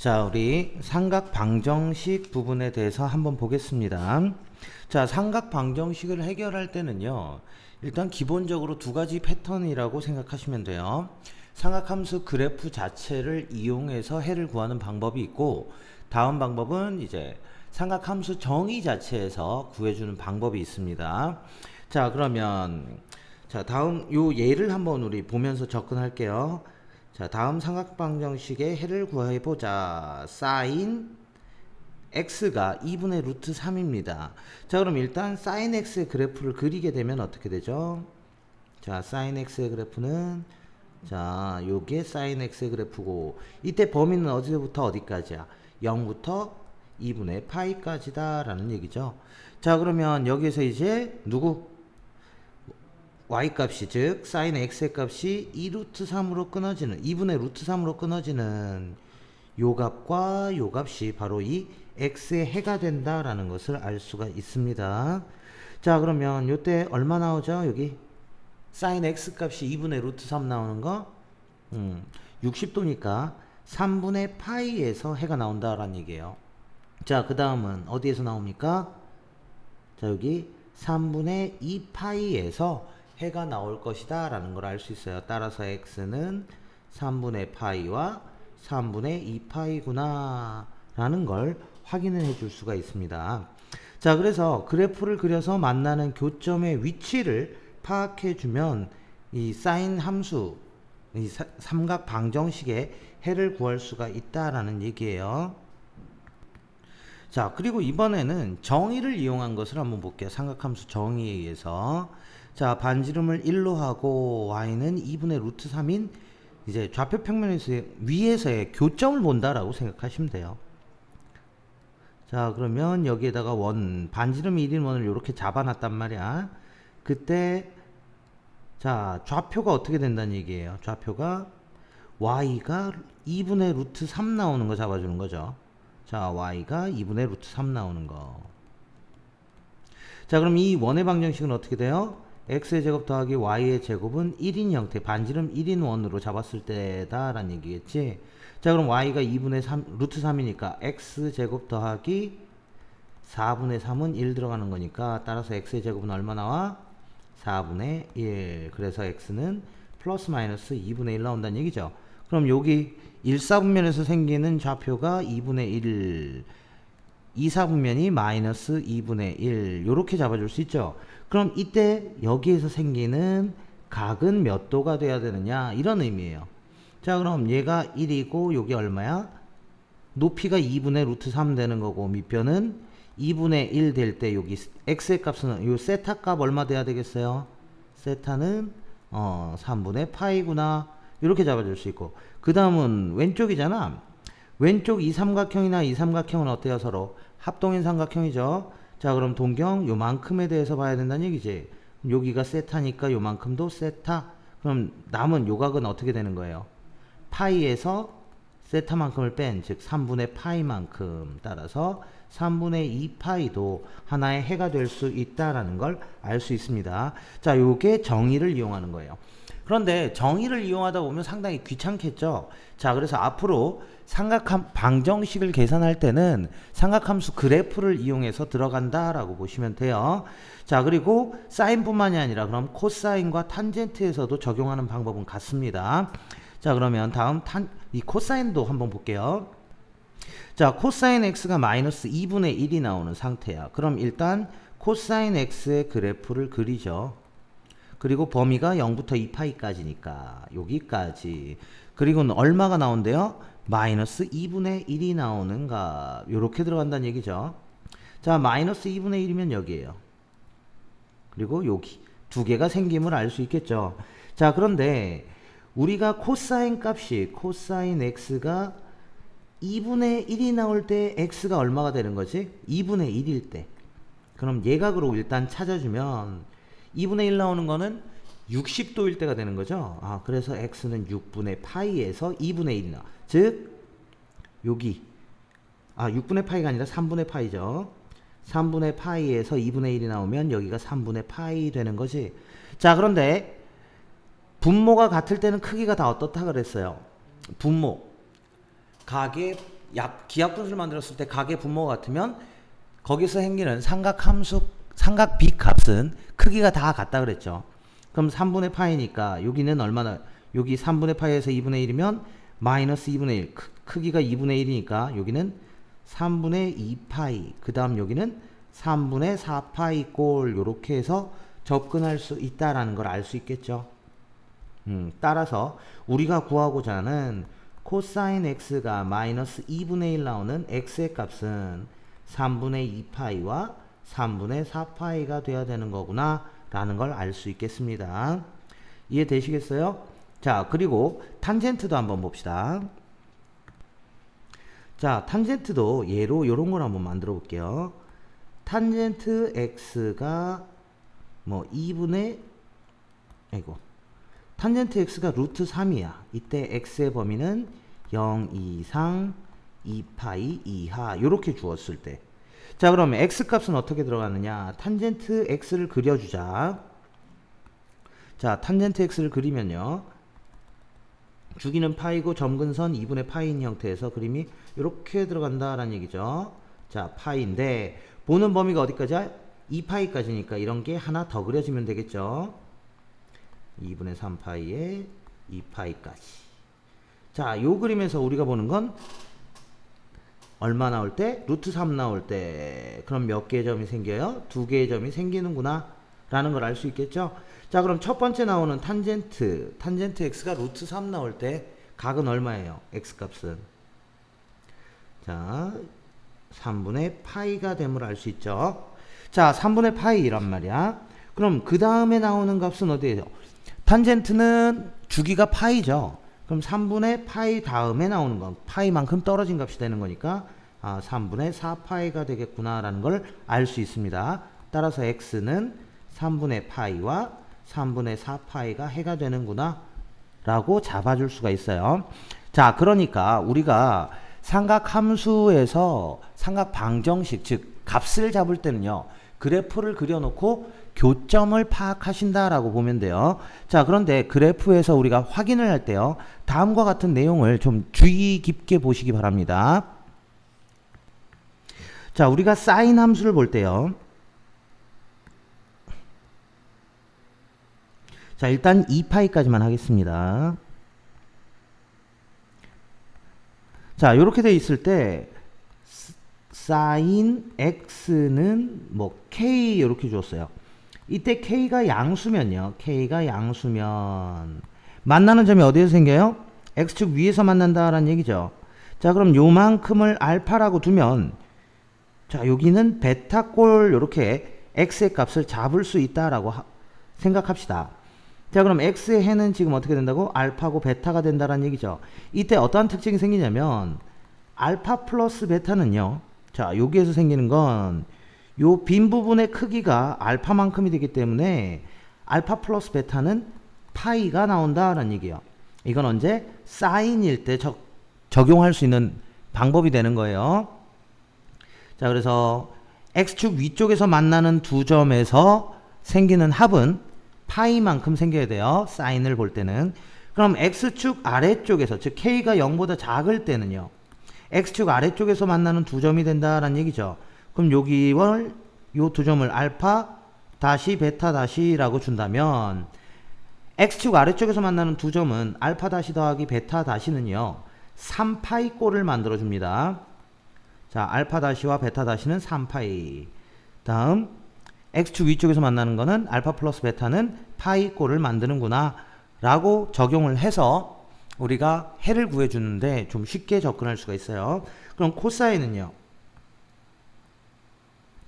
자, 우리 삼각 방정식 부분에 대해서 한번 보겠습니다. 자, 삼각 방정식을 해결할 때는요, 일단 기본적으로 두 가지 패턴이라고 생각하시면 돼요. 삼각함수 그래프 자체를 이용해서 해를 구하는 방법이 있고, 다음 방법은 이제 삼각함수 정의 자체에서 구해주는 방법이 있습니다. 자, 그러면 자, 다음 요 예를 한번 우리 보면서 접근할게요. 자, 다음 삼각방정식의 해를 구해보자. 사인 x가 2분의 루트 3입니다. 자, 그럼 일단 사인 x의 그래프를 그리게 되면 어떻게 되죠? 자, 사인 x의 그래프는 자, 요게 사인 x의 그래프고, 이때 범위는 어디부터 어디까지야? 0부터 2분의 파이까지다 라는 얘기죠. 자, 그러면 여기에서 이제 누구? y 값이 즉 sin x의 값이 2루트 3으로 끊어지는 2분의 루트 3으로 끊어지는 요 값과 요 값이 바로 이 x의 해가 된다라는 것을 알 수가 있습니다. 자, 그러면 요때 얼마 나오죠? 여기 sin x 값이 2분의 루트 3 나오는 거 60도니까 3분의 파이에서 해가 나온다라는 얘기예요. 자, 그 다음은 어디에서 나옵니까? 자, 여기 3분의 2파이에서 해가 나올 것이다 라는 걸 알 수 있어요. 따라서 x는 3분의 파이와 3분의 2파이구나 라는 걸 확인을 해줄 수가 있습니다. 자, 그래서 그래프를 그려서 만나는 교점의 위치를 파악해 주면 이 사인 함수, 이 삼각 방정식의 해를 구할 수가 있다라는 얘기예요. 자, 그리고 이번에는 정의를 이용한 것을 한번 볼게요. 삼각함수 정의에 의해서. 자, 반지름을 1로 하고 y는 2분의 루트 3인 이제 좌표 평면에서 위에서의 교점을 본다라고 생각하시면 돼요. 자, 그러면 여기에다가 반지름이 1인 원을 이렇게 잡아놨단 말이야. 그때 자, 좌표가 어떻게 된다는 얘기예요. 좌표가 y가 2분의 루트 3 나오는 거 잡아주는 거죠. 자, y가 2분의 루트 3 나오는 거. 자, 그럼 이 원의 방정식은 어떻게 돼요? x의 제곱 더하기 y의 제곱은 1인 형태, 반지름 1인 원으로 잡았을 때다 라는 얘기겠지. 자, 그럼 y가 2분의 3, 루트 3이니까 x 제곱 더하기 4분의 3은 1 들어가는 거니까 따라서 x의 제곱은 얼마 나와? 4분의 1. 그래서 x는 플러스 마이너스 2분의 1 나온다는 얘기죠. 그럼 여기 1사분면에서 생기는 좌표가 2분의 1, 2사분면이 마이너스 2분의 1 요렇게 잡아줄 수 있죠. 그럼 이때 여기에서 생기는 각은 몇 도가 돼야 되느냐 이런 의미예요. 자, 그럼 얘가 1이고 여기 얼마야? 높이가 2분의 루트 3 되는 거고 밑변은 2분의 1 될 때 여기 x의 값은 요 세타 값 얼마 돼야 되겠어요? 세타는 3분의 파이구나 이렇게 잡아줄 수 있고, 그 다음은 왼쪽이잖아. 왼쪽 이 삼각형이나 이 삼각형은 어때요? 서로 합동인 삼각형이죠. 자, 그럼 동경 요만큼에 대해서 봐야 된다는 얘기지. 여기가 세타니까 요만큼도 세타. 그럼 남은 요각은 어떻게 되는 거예요? 파이에서 세타만큼을 뺀, 즉 3분의 파이만큼. 따라서 3분의 2파이도 하나의 해가 될 수 있다라는 걸 알 수 있습니다. 자, 요게 정의를 이용하는 거예요. 그런데 정의를 이용하다 보면 상당히 귀찮겠죠. 자, 그래서 앞으로 방정식을 계산할 때는 삼각함수 그래프를 이용해서 들어간다라고 보시면 돼요. 자, 그리고 사인뿐만이 아니라 그럼 코사인과 탄젠트에서도 적용하는 방법은 같습니다. 자, 그러면 다음 이 코사인도 한번 볼게요. 자, 코사인 x가 마이너스 2분의 1이 나오는 상태야. 그럼 일단 코사인 x의 그래프를 그리죠. 그리고 범위가 0부터 2파이까지니까 여기까지. 그리고는 얼마가 나온대요? 마이너스 2분의 1이 나오는가. 요렇게 들어간다는 얘기죠. 자, 마이너스 2분의 1이면 여기에요. 그리고 여기 두 개가 생김을 알 수 있겠죠. 자, 그런데 우리가 코사인 값이 코사인 x가 2분의 1이 나올 때 x가 얼마가 되는 거지? 2분의 1일 때. 그럼 예각으로 일단 찾아주면 2분의 1 나오는 거는 60도일 때가 되는 거죠. 아, 그래서 x는 6분의 파이에서 2분의 1이 나와. 즉 여기 6분의 파이가 아니라 3분의 파이죠. 3분의 파이에서 2분의 1이 나오면 여기가 3분의 파이 되는 거지. 자, 그런데 분모가 같을 때는 크기가 다 어떻다 그랬어요. 분모 각의 기하분수를 만들었을 때 각의 분모가 같으면 거기서 생기는 삼각 B 값은 크기가 다 같다 그랬죠. 그럼 3분의 파이니까 여기는 얼마나, 여기 3분의 파이에서 2분의 1이면 마이너스 2분의 1, 크기가 2분의 1이니까 여기는 3분의 2파이, 그 다음 여기는 3분의 4파이 꼴, 요렇게 해서 접근할 수 있다라는 걸 알 수 있겠죠. 따라서 우리가 구하고자 하는 코사인 x가 마이너스 2분의 1 나오는 x의 값은 3분의 2파이와 3분의 4파이가 돼야 되는 거구나 라는 걸 알 수 있겠습니다. 이해되시겠어요? 자, 그리고 탄젠트도 한번 봅시다. 자, 탄젠트도 예로 요런 걸 한번 만들어 볼게요. 탄젠트 x가 뭐 2분의 탄젠트 x가 루트 3이야. 이때 x의 범위는 0 이상 2파이 이하 요렇게 주었을 때, 자 그럼 x 값은 어떻게 들어가느냐, 탄젠트 x를 그려주자. 자, 탄젠트 x를 그리면요, 주기는 파이고 점근선 2분의 파이인 형태에서 그림이 이렇게 들어간다라는 얘기죠. 자, 파이인데 보는 범위가 어디까지야? 2파이까지니까 이런 게 하나 더 그려지면 되겠죠. 2분의 3파이에 2파이까지. 자, 요 그림에서 우리가 보는 건 얼마 나올 때? 루트 3 나올 때. 그럼 몇 개의 점이 생겨요? 2개의 점이 생기는구나 라는 걸 알 수 있겠죠. 자, 그럼 첫 번째 나오는 탄젠트 x가 루트 3 나올 때 각은 얼마예요? x 값은 자 3분의 파이가 됨을 알 수 있죠. 자, 3분의 파이란 말이야. 그럼 그 다음에 나오는 값은 어디예요? 탄젠트는 주기가 파이죠. 그럼 3분의 파이 다음에 나오는 건 파이만큼 떨어진 값이 되는 거니까 3분의 4파이가 되겠구나 라는 걸 알 수 있습니다. 따라서 x는 3분의 파이와 3분의 4파이가 해가 되는구나 라고 잡아줄 수가 있어요. 자, 그러니까 우리가 삼각함수에서 삼각방정식, 즉 값을 잡을 때는요, 그래프를 그려놓고 교점을 파악하신다라고 보면 돼요. 자, 그런데 그래프에서 우리가 확인을 할 때요, 다음과 같은 내용을 좀 주의 깊게 보시기 바랍니다. 자, 우리가 사인 함수를 볼 때요, 자, 일단 2파이까지만 하겠습니다. 자, 이렇게 돼 있을 때 사인 x는 뭐 k 이렇게 줬어요. 이때 k가 양수면요, k가 양수면 만나는 점이 어디에서 생겨요? x축 위에서 만난다라는 얘기죠. 자, 그럼 요만큼을 알파라고 두면, 자, 여기는 베타꼴 이렇게 x의 값을 잡을 수 있다라고 생각합시다. 자, 그럼 x의 해는 지금 어떻게 된다고? 알파고 베타가 된다라는 얘기죠. 이때 어떠한 특징이 생기냐면 알파 플러스 베타는요, 자, 여기에서 생기는 건 요 빈 부분의 크기가 알파만큼이 되기 때문에 알파 플러스 베타는 파이가 나온다라는 얘기예요. 이건 언제? 사인일 때 적용할 수 있는 방법이 되는 거예요. 자, 그래서 x축 위쪽에서 만나는 두 점에서 생기는 합은 파이만큼 생겨야 돼요, 사인을 볼 때는. 그럼 x축 아래쪽에서, 즉 k가 0보다 작을 때는요, x축 아래쪽에서 만나는 두 점이 된다라는 얘기죠. 그럼 여기를 요 두 점을 알파 다시 베타 다시라고 준다면 x축 아래쪽에서 만나는 두 점은 알파 다시 더하기 베타 다시는요 3파이 꼴을 만들어 줍니다. 자, 알파 다시와 베타 다시는 3파이. 다음 x축 위쪽에서 만나는 거는 알파 플러스 베타는 파이 꼴을 만드는구나 라고 적용을 해서 우리가 해를 구해주는데 좀 쉽게 접근할 수가 있어요. 그럼 코사인은요,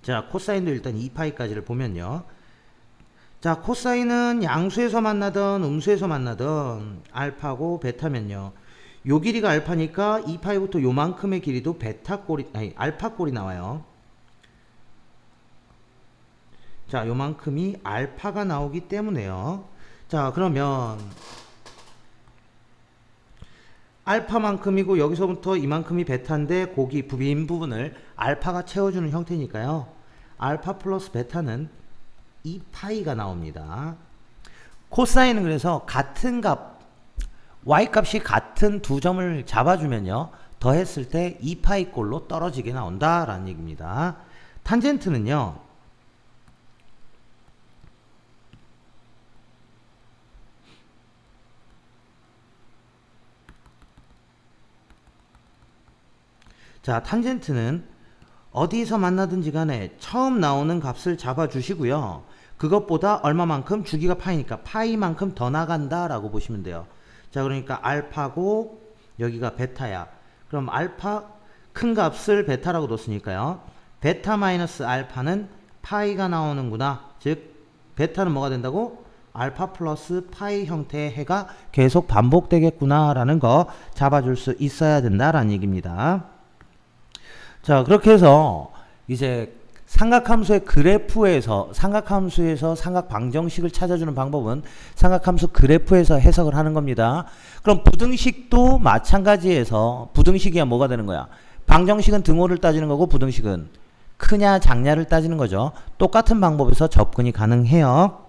자, 코사인도 일단 2파이까지를 보면요, 자, 코사인은 양수에서 만나든 음수에서 만나든 알파고 베타면요, 요 길이가 알파니까 2파이부터 요만큼의 길이도 알파 꼴이 나와요. 자, 요만큼이 알파가 나오기 때문에요. 자, 그러면 알파만큼이고 여기서부터 이만큼이 베타인데 고기 빈 부분을 알파가 채워주는 형태니까요, 알파 플러스 베타는 2파이가 나옵니다. 코사인은 그래서 같은 값, y 값이 같은 두 점을 잡아주면요 더했을 때 2파이 꼴로 떨어지게 나온다라는 얘기입니다. 탄젠트는요. 자, 탄젠트는 어디서 만나든지 간에 처음 나오는 값을 잡아주시고요. 그것보다 얼마만큼 주기가 파이니까 파이만큼 더 나간다 라고 보시면 돼요. 자, 그러니까 알파고 여기가 베타야. 그럼 알파 큰 값을 베타라고 뒀으니까요. 베타 마이너스 알파는 파이가 나오는구나. 즉 베타는 뭐가 된다고? 알파 플러스 파이 형태의 해가 계속 반복되겠구나 라는 거 잡아줄 수 있어야 된다라는 얘기입니다. 자, 그렇게 해서 이제 삼각함수의 그래프에서 삼각 방정식을 찾아주는 방법은 삼각함수 그래프에서 해석을 하는 겁니다. 그럼 부등식도 마찬가지에서 부등식이야 뭐가 되는 거야? 방정식은 등호를 따지는 거고 부등식은 크냐 작냐를 따지는 거죠. 똑같은 방법에서 접근이 가능해요.